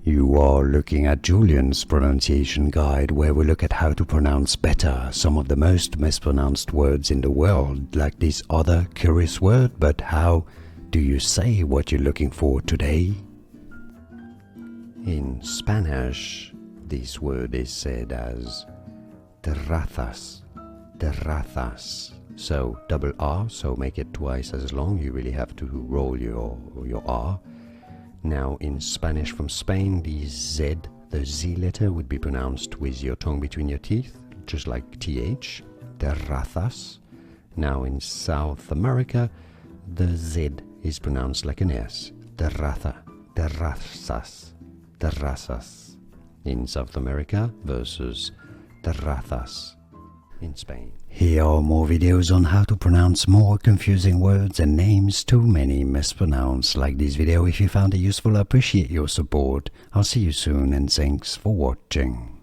You are looking at Julian's pronunciation guide, where we look at how to pronounce better some of the most mispronounced words in the world, like this other curious word. But how do you say what you're looking for today? In Spanish, this word is said as terrazas, terrazas. So double R, so make it twice as long. You really have to roll your R. Now in Spanish from Spain, the Z, the Z letter would be pronounced with your tongue between your teeth, just like TH, terrazas. Now in South America, the Z is pronounced like an S, terraza, terrazas, terrazas. In South America versus terrazas in Spain. Here are more videos on how to pronounce more confusing words and names too many mispronounced. Like this video if you found it useful. I appreciate your support. I'll see you soon and thanks for watching.